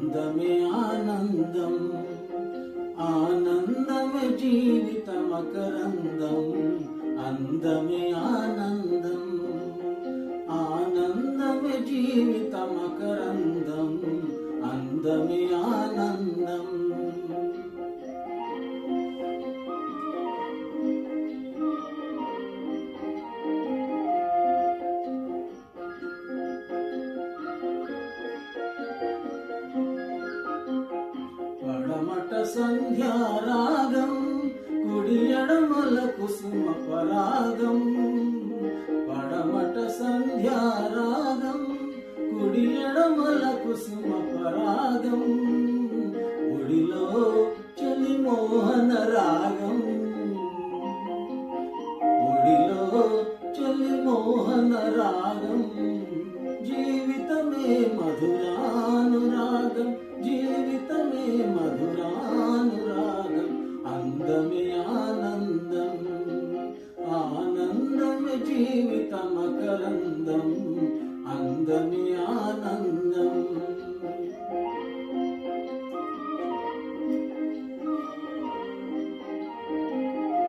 అందమే ఆనందం, ఆనందమే జీవిత మకరందం. అందమే ఆనందం, ఆనందమే జీవిత మకరందం. అందమే ఆనందం. పడమట సంధ్యారాగం, కుడి ఎడమల కుసుమ పరాగం. పడమట సంధ్యారాగం, కుడి ఎడమల కుసుమ పరాగం. ఒడిలో చలి మోహన రాగం, ఒడిలో చలి మోహన రాగం. జీవితమే మధురానురాగం, జీవితమే మధురానురాగం. అందమే ఆనందం, ఆనందమే జీవిత మకరందం. అందమే ఆనందం.